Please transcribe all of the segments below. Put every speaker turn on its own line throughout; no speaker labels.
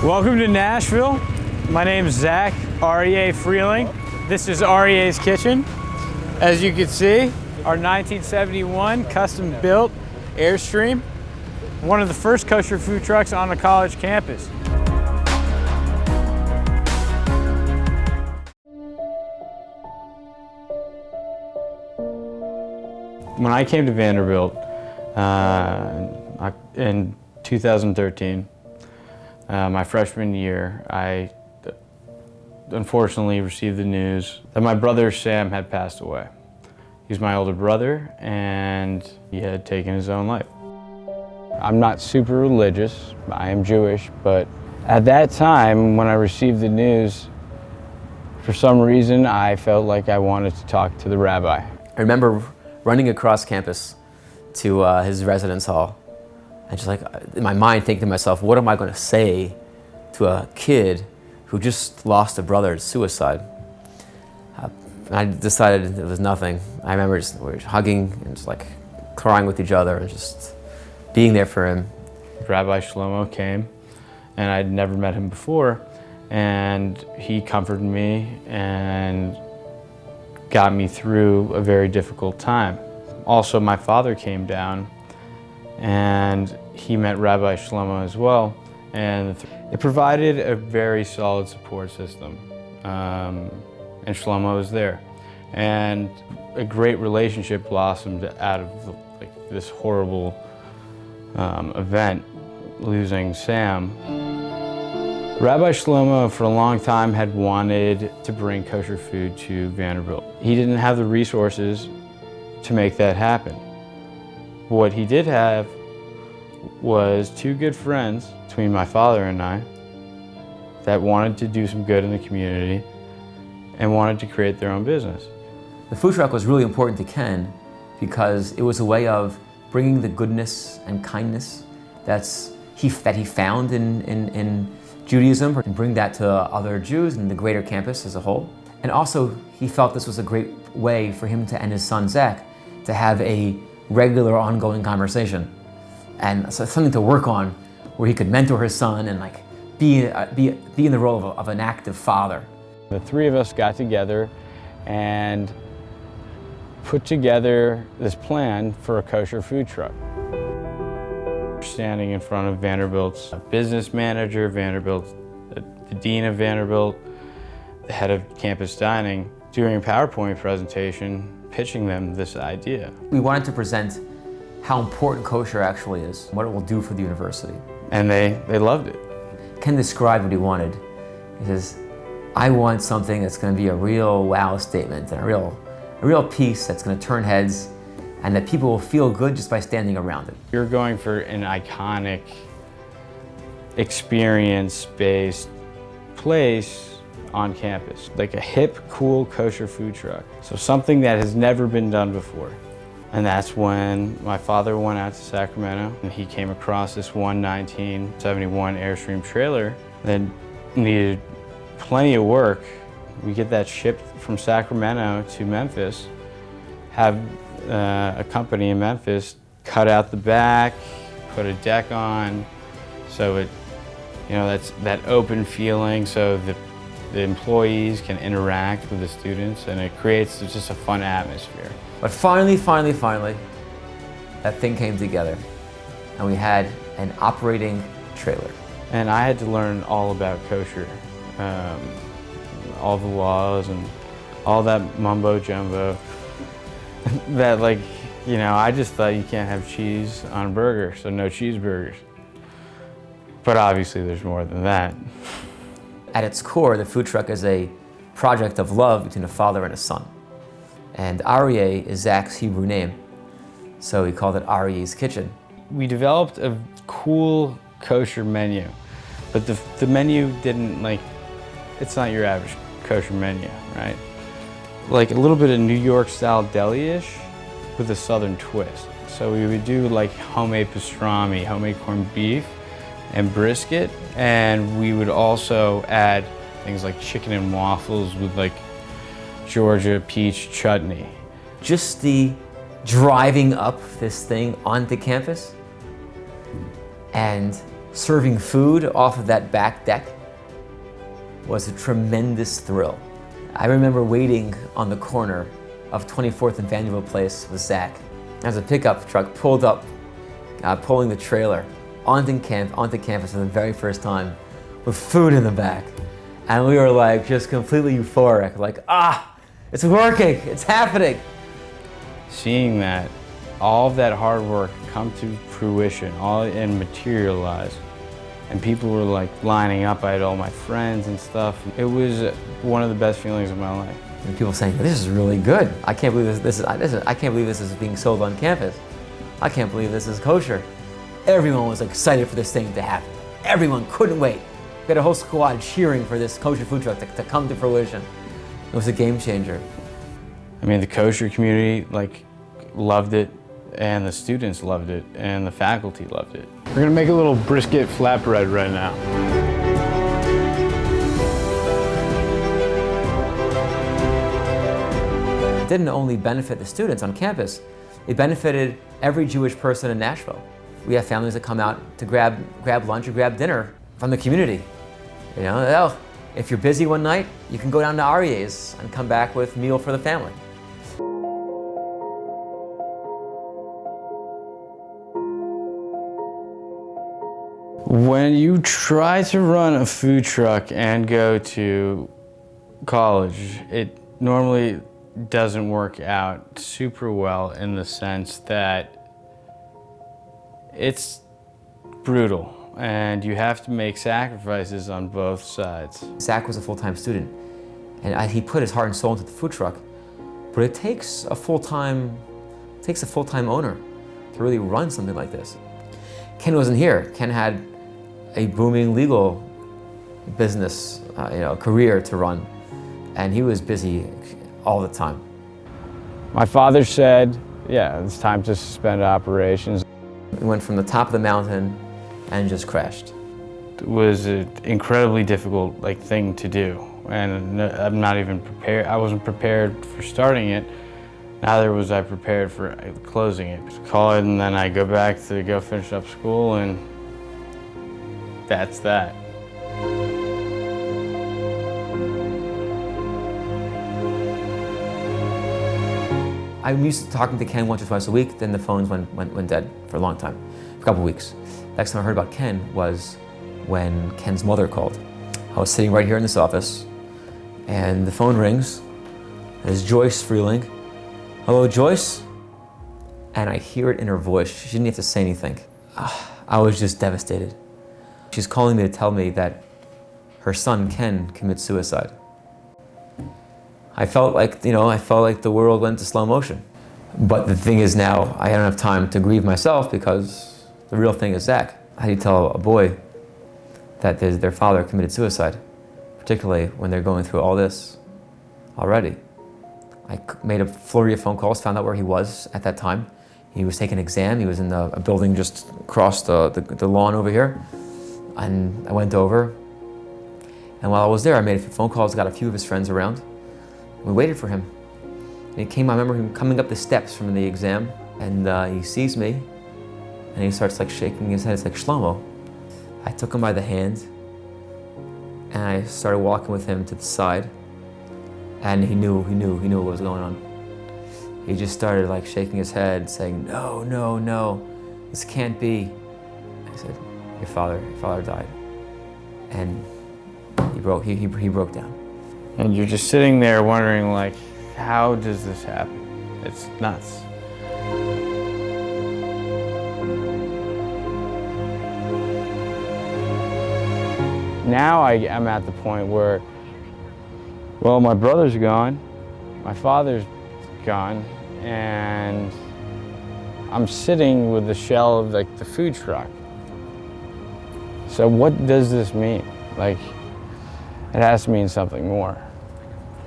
Welcome to Nashville. My name is Zach Aryeh Freeling. This is Aryeh's Kitchen. As you can see, our 1971 custom-built Airstream, one of the first kosher food trucks on a college campus. When I came to Vanderbilt in 2013, my freshman year, I unfortunately received the news that my brother Sam had passed away. He's my older brother, and he had taken his own life. I'm not super religious, I am Jewish, but at that time when I received the news, for some reason I felt like I wanted to talk to the rabbi.
I remember running across campus to his residence hall, and just like in my mind thinking to myself, what am I going to say to a kid who just lost a brother to suicide? And I decided it was nothing. I remember just we were hugging and just like crying with each other and just being there for him.
Rabbi Shlomo came, and I'd never met him before, and he comforted me and got me through a very difficult time. Also, my father came down, and he met Rabbi Shlomo as well, and it provided a very solid support system. And Shlomo was there. And a great relationship blossomed out of this horrible event, losing Sam. Rabbi Shlomo for a long time had wanted to bring kosher food to Vanderbilt. He didn't have the resources to make that happen. What he did have was two good friends between my father and I that wanted to do some good in the community and wanted to create their own business.
The food truck was really important to Ken because it was a way of bringing the goodness and kindness that he found in Judaism and bring that to other Jews and the greater campus as a whole. And also, he felt this was a great way for him and his son Zach to have a regular ongoing conversation and so something to work on where he could mentor his son and like be in the role of an active father.
The three of us got together and put together this plan for a kosher food truck. Standing in front of Vanderbilt's business manager, the dean of Vanderbilt, the head of campus dining, doing a PowerPoint presentation, pitching them this idea.
We wanted to present how important kosher actually is, what it will do for the university.
And they loved it.
Ken described what he wanted. He says, I want something that's going to be a real wow statement and a real piece that's going to turn heads and that people will feel good just by standing around it.
You're going for an iconic, experience-based place on campus, like a hip, cool, kosher food truck. So something that has never been done before. And that's when my father went out to Sacramento and he came across this 1971 Airstream trailer that needed plenty of work. We get that shipped from Sacramento to Memphis, have a company in Memphis cut out the back, put a deck on, so it, that's that open feeling so the employees can interact with the students, and it creates just a fun atmosphere.
But finally, that thing came together and we had an operating trailer.
And I had to learn all about kosher, all the laws and all that mumbo jumbo that I just thought you can't have cheese on a burger, so no cheeseburgers. But obviously there's more than that.
At its core, the food truck is a project of love between a father and a son. And Aryeh is Zach's Hebrew name, so we called it Aryeh's Kitchen.
We developed a cool kosher menu, but the menu didn't it's not your average kosher menu, right? Like a little bit of New York style deli-ish with a southern twist. So we would do like homemade pastrami, homemade corned beef, and brisket, and we would also add things like chicken and waffles with like Georgia peach chutney.
Just the driving up this thing onto campus and serving food off of that back deck was a tremendous thrill. I remember waiting on the corner of 24th and Vanderbilt Place with Zach as a pickup truck pulled up, pulling the trailer onto campus for the very first time with food in the back. And we were like just completely euphoric, like, it's working, it's happening.
Seeing that, all of that hard work come to fruition, and materialize, and people were like lining up. I had all my friends and stuff. It was one of the best feelings of my life.
And people saying, this is really good. I can't believe I can't believe this is being sold on campus. I can't believe this is kosher. Everyone was excited for this thing to happen. Everyone couldn't wait. We had a whole squad cheering for this kosher food truck to come to fruition. It was a game changer.
I mean, the kosher community loved it, and the students loved it, and the faculty loved it. We're gonna make a little brisket flatbread right now.
It didn't only benefit the students on campus, it benefited every Jewish person in Nashville. We have families that come out to grab lunch or grab dinner from the community. You know, if you're busy one night, you can go down to Aryeh's and come back with a meal for the family.
When you try to run a food truck and go to college, it normally doesn't work out super well in the sense that it's brutal and you have to make sacrifices on both sides.
Zach was a full-time student and he put his heart and soul into the food truck, but it takes a full-time owner to really run something like this. Ken wasn't here. Ken had a booming legal business, career to run, and he was busy all the time.
My father said, yeah, it's time to suspend operations.
We went from the top of the mountain and just crashed.
It was an incredibly difficult thing to do, and I'm not even prepared. I wasn't prepared for starting it. Neither was I prepared for closing it. Call it, and then I go back to go finish up school, and that's that.
I'm used to talking to Ken once or twice a week, then the phones went dead for a long time, for a couple of weeks. Next time I heard about Ken was when Ken's mother called. I was sitting right here in this office, and the phone rings, and it's Joyce Freeling. Hello, Joyce? And I hear it in her voice. She didn't have to say anything. I was just devastated. She's calling me to tell me that her son, Ken, commits suicide. I felt like the world went to slow motion. But the thing is now, I don't have time to grieve myself because the real thing is Zach. How do you tell a boy that their father committed suicide, particularly when they're going through all this already? I made a flurry of phone calls, found out where he was at that time. He was taking an exam. He was in a building just across the lawn over here. And I went over, and while I was there, I made a few phone calls, got a few of his friends around. We waited for him. And he came, I remember him coming up the steps from the exam, and he sees me, and he starts shaking his head. It's like, Shlomo. I took him by the hand, and I started walking with him to the side, and he knew what was going on. He just started shaking his head, saying, no, no, no, this can't be. I said, your father died. And he broke down.
And you're just sitting there wondering, how does this happen? It's nuts. Now I'm at the point where, well, my brother's gone, my father's gone, and I'm sitting with the shell of the food truck. So what does this mean? It has to mean something more,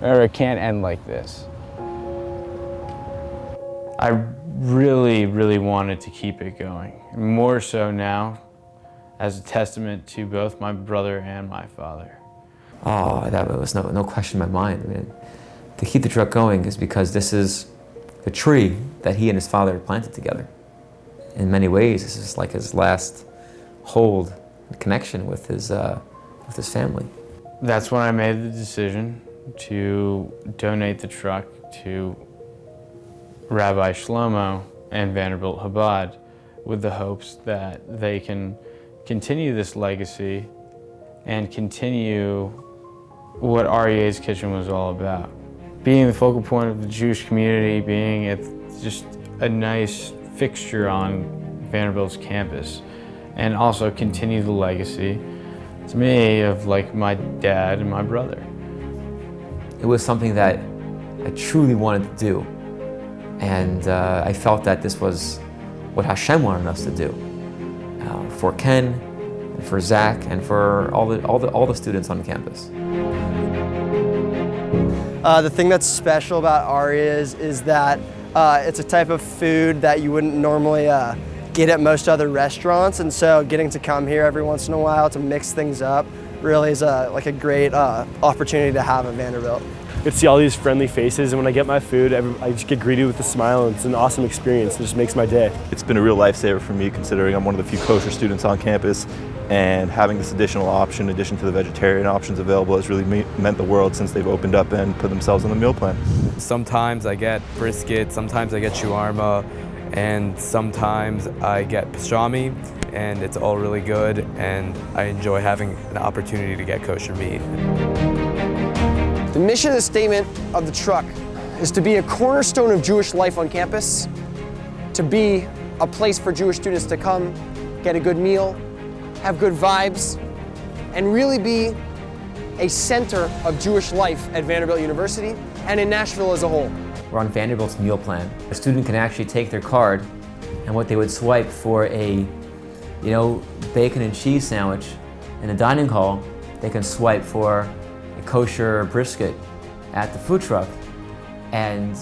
or it can't end like this. I really, really wanted to keep it going, more so now as a testament to both my brother and my father.
Oh, that was no question in my mind. I mean, to keep the truck going is because this is the tree that he and his father planted together. In many ways, this is his last hold connection with his family.
That's when I made the decision to donate the truck to Rabbi Shlomo and Vanderbilt Chabad with the hopes that they can continue this legacy and continue what Aryeh's Kitchen was all about. Being the focal point of the Jewish community, being just a nice fixture on Vanderbilt's campus, and also continue the legacy, to me, of like my dad and my brother.
It was something that I truly wanted to do, and I felt that this was what Hashem wanted us to do for Ken, and for Zach, and for all the students on campus.
The thing that's special about Aryeh is that it's a type of food that you wouldn't normally get at most other restaurants, and so getting to come here every once in a while to mix things up really is like a great opportunity to have at Vanderbilt.
I get to see all these friendly faces, and when I get my food, I just get greeted with a smile, and it's an awesome experience. It just makes my day.
It's been a real lifesaver for me, considering I'm one of the few kosher students on campus, and having this additional option, in addition to the vegetarian options available, has really meant the world since they've opened up and put themselves on the meal plan.
Sometimes I get brisket, sometimes I get shawarma, and sometimes I get pastrami, and it's all really good, and I enjoy having an opportunity to get kosher meat.
The mission and statement of the truck is to be a cornerstone of Jewish life on campus, to be a place for Jewish students to come, get a good meal, have good vibes, and really be a center of Jewish life at Vanderbilt University and in Nashville as a whole.
We're on Vanderbilt's meal plan. A student can actually take their card, and what they would swipe for a, bacon and cheese sandwich in a dining hall, they can swipe for a kosher brisket at the food truck, and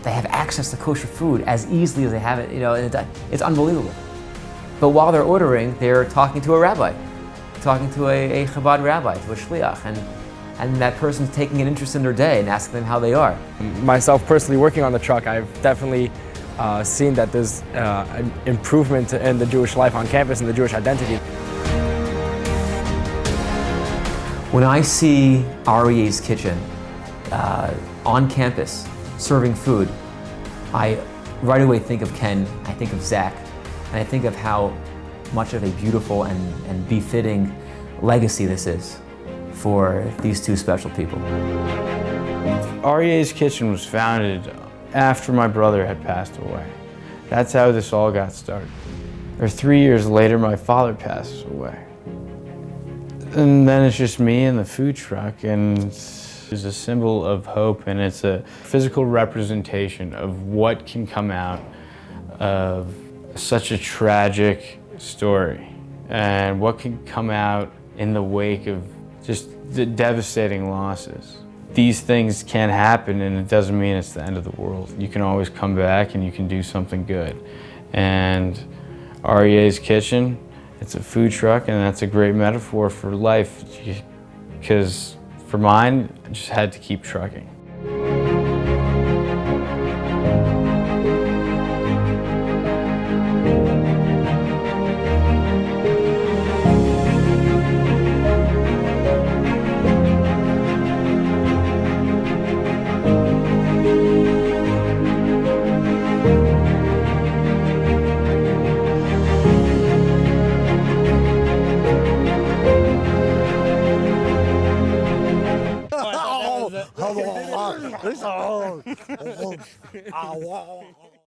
they have access to kosher food as easily as they have it. It's unbelievable. But while they're ordering, they're talking to a rabbi, talking to a Chabad rabbi, to a shliach, and that person's taking an interest in their day and asking them how they are.
Myself personally working on the truck, I've definitely seen that there's an improvement in the Jewish life on campus and the Jewish identity.
When I see Aryeh's Kitchen on campus serving food, I right away think of Ken, I think of Zach, and I think of how much of a beautiful and befitting legacy this is for these two special people.
Aryeh's Kitchen was founded after my brother had passed away. That's how this all got started. 3 years later, my father passes away. And then it's just me and the food truck, and it's a symbol of hope, and it's a physical representation of what can come out of such a tragic story, and what can come out in the wake of just the devastating losses. These things can happen, and it doesn't mean it's the end of the world. You can always come back and you can do something good. And Aryeh's Kitchen, it's a food truck, and that's a great metaphor for life, because for mine, I just had to keep trucking.
Hello.